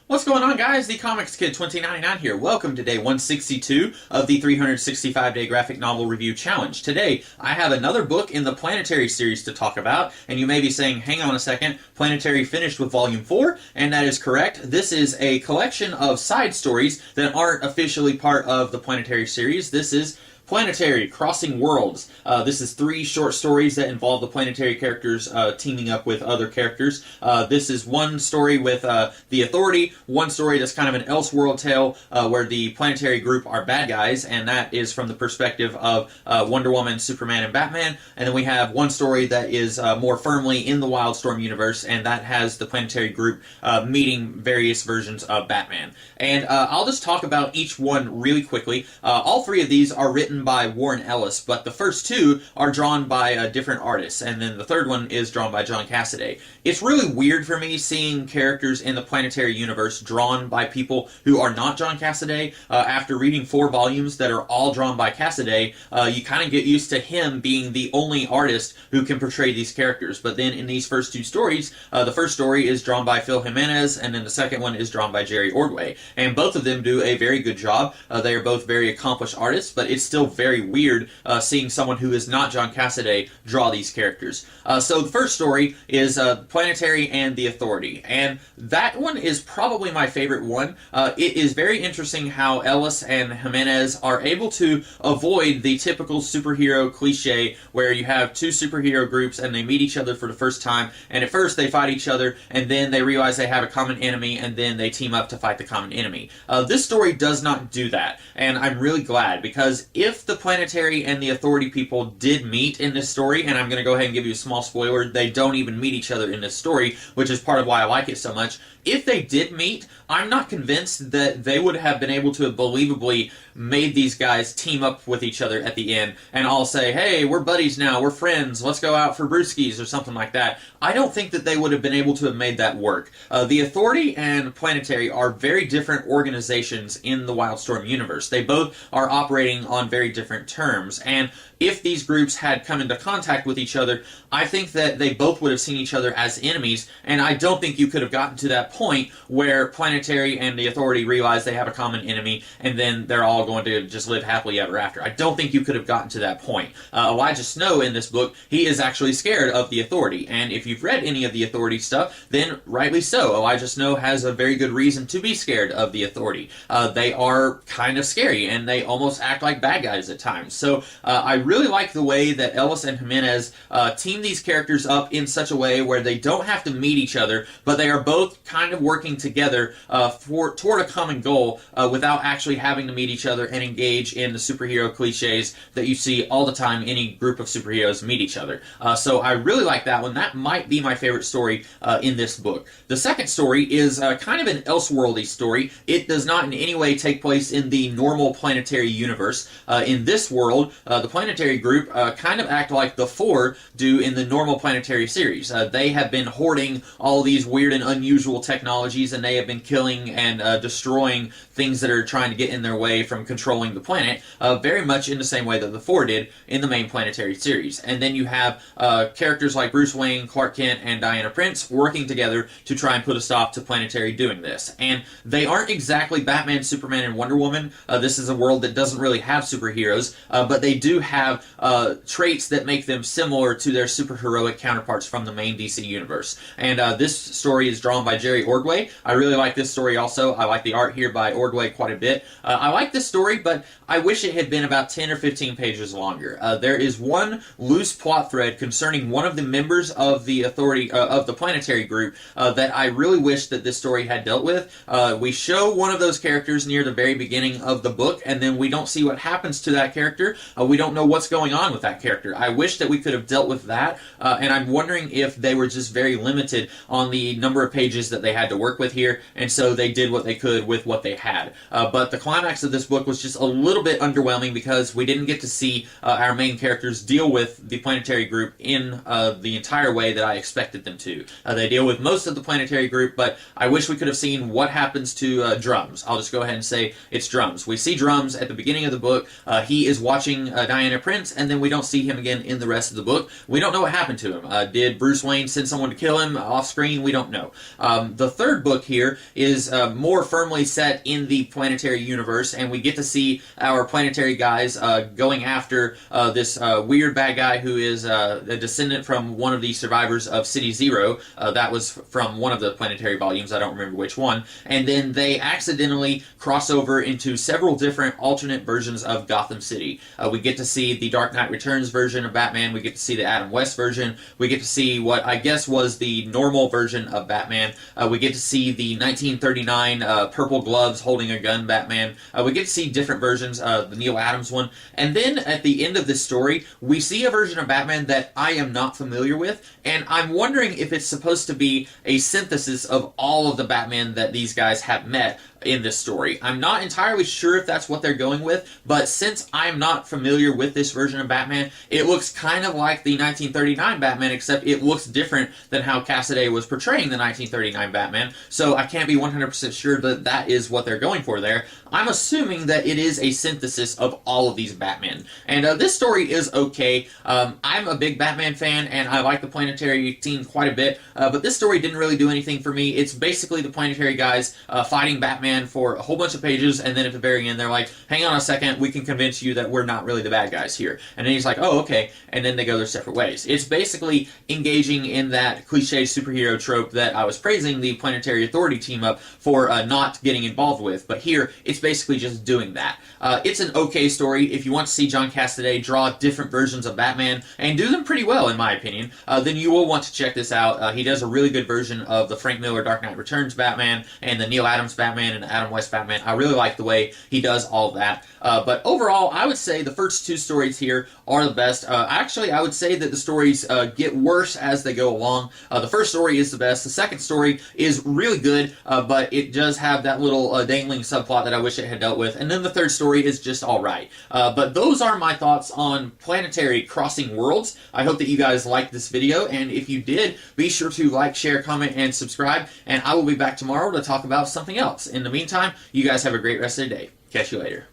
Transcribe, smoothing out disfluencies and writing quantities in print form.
What's going on, guys? The Comics Kid 2099 here. Welcome to day 162 of the 365-day graphic novel review challenge. Today, I have another book in the Planetary series to talk about, and you may be saying, hang on a second, Planetary finished with Volume 4, and that is correct. This is a collection of side stories that aren't officially part of the Planetary series. This is Planetary, Crossing Worlds. This is 3 short stories that involve the Planetary characters teaming up with other characters. This is one story with the Authority, one story that's kind of an Elseworld tale where the Planetary group are bad guys, and that is from the perspective of Wonder Woman, Superman, and Batman. And then we have one story that is more firmly in the Wildstorm universe, and that has the Planetary group meeting various versions of Batman. And I'll just talk about each one really quickly. All 3 of these are written by Warren Ellis, but the first 2 are drawn by different artists, and then the third one is drawn by John Cassaday. It's really weird for me seeing characters in the Planetary universe drawn by people who are not John Cassaday. After reading 4 volumes that are all drawn by Cassaday, you kind of get used to him being the only artist who can portray these characters. But then in these first 2 stories, the first story is drawn by Phil Jimenez, and then the second one is drawn by Jerry Ordway. And both of them do a very good job. They are both very accomplished artists, but it's still very weird seeing someone who is not John Cassaday draw these characters. So the first story is Planetary and the Authority, and that one is probably my favorite one. It is very interesting how Ellis and Jimenez are able to avoid the typical superhero cliche where you have 2 superhero groups and they meet each other for the first time, and at first they fight each other, and then they realize they have a common enemy, and then they team up to fight the common enemy. This story does not do that, and I'm really glad, because if the Planetary and the Authority people did meet in this story, and I'm going to go ahead and give you a small spoiler, they don't even meet each other in this story, which is part of why I like it so much. If they did meet, I'm not convinced that they would have been able to have believably made these guys team up with each other at the end and all say, hey, we're buddies now, we're friends, let's go out for brewskis or something like that. I don't think that they would have been able to have made that work. The Authority and Planetary are very different organizations in the Wildstorm universe. They both are operating on very different terms, and if these groups had come into contact with each other, I think that they both would have seen each other as enemies, and I don't think you could have gotten to that point where Planetary and the Authority realize they have a common enemy, and then they're all going to just live happily ever after. I don't think you could have gotten to that point. Elijah Snow in this book, he is actually scared of the Authority, and if you've read any of the Authority stuff, then rightly so. Elijah Snow has a very good reason to be scared of the Authority. They are kind of scary, and they almost act like bad guys at times. So I really like the way that Ellis and Jimenez team these characters up in such a way where they don't have to meet each other, but they are both kind of working together toward a common goal without actually having to meet each other and engage in the superhero cliches that you see all the time any group of superheroes meet each other. So I really like that one. That might be my favorite story in this book. The second story is kind of an Elseworldy story. It does not in any way take place in the normal Planetary universe. In this world, the Planetary group kind of act like the Four do in the normal Planetary series. They have been hoarding all these weird and unusual technologies, and they have been killing and destroying things that are trying to get in their way from controlling the planet, very much in the same way that the Four did in the main Planetary series. And then you have characters like Bruce Wayne, Clark Kent, and Diana Prince working together to try and put a stop to Planetary doing this. And they aren't exactly Batman, Superman, and Wonder Woman. This is a world that doesn't really have superheroes, but they do have traits that make them similar to their superheroic counterparts from the main DC universe. And this story is drawn by Jerry Ordway. I really like this story also. I like the art here by Ordway quite a bit. I like this story, but I wish it had been about 10 or 15 pages longer. There is one loose plot thread concerning one of the members of the Authority, of the Planetary group, that I really wish that this story had dealt with. We show one of those characters near the very beginning of the book, and then we don't see what happens to that character. We don't know what's going on with that character. I wish that we could have dealt with that, and I'm wondering if they were just very limited on the number of pages that they had to work with here, and so they did what they could with what they had. But the climax of this book was just a little bit underwhelming because we didn't get to see our main characters deal with the Planetary group in the entire way that I expected them to. They deal with most of the Planetary group, but I wish we could have seen what happens to Drums. I'll just go ahead and say it's Drums. We see Drums at the beginning of the book. He is watching Diana prince, and then we don't see him again in the rest of the book. We don't know what happened to him. Did Bruce Wayne send someone to kill him off screen? We don't know. The third book here is more firmly set in the Planetary universe, and we get to see our Planetary guys going after this weird bad guy who is a descendant from one of the survivors of City Zero. That was from one of the Planetary volumes. I don't remember which one. And then they accidentally cross over into several different alternate versions of Gotham City. We get to see the Dark Knight Returns version of Batman. We get to see the Adam West version. We get to see what I guess was the normal version of Batman. We get to see the 1939 purple gloves holding a gun Batman. We get to see different versions, the Neil Adams one. And then at the end of this story, we see a version of Batman that I am not familiar with, and I'm wondering if it's supposed to be a synthesis of all of the Batman that these guys have met in this story. I'm not entirely sure if that's what they're going with, but since I'm not familiar with this version of Batman, it looks kind of like the 1939 Batman, except it looks different than how Cassaday was portraying the 1939 Batman, so I can't be 100% sure that that is what they're going for there. I'm assuming that it is a synthesis of all of these Batmen. And this story is okay. I'm a big Batman fan, and I like the Planetary team quite a bit, but this story didn't really do anything for me. It's basically the Planetary guys fighting Batman for a whole bunch of pages, and then at the very end they're like, hang on a second, we can convince you that we're not really the bad guys here. And then he's like, oh, okay, and then they go their separate ways. It's basically engaging in that cliche superhero trope that I was praising the Planetary Authority team up for not getting involved with, but here it's basically just doing that. It's an okay story. If you want to see John Cassaday draw different versions of Batman, and do them pretty well in my opinion, then you will want to check this out. He does a really good version of the Frank Miller Dark Knight Returns Batman, and the Neil Adams Batman, and the Adam West Batman. I really like the way he does all of that. But overall, I would say the first two stories here are the best. Actually, I would say that the stories get worse as they go along. The first story is the best. The second story is really good, but it does have that little dangling subplot that I wish it had dealt with. And then the third story is just alright. But those are my thoughts on Planetary Crossing Worlds. I hope that you guys liked this video, and if you did, be sure to like, share, comment, and subscribe, and I will be back tomorrow to talk about something else. In the meantime, you guys have a great rest of the day. Catch you later.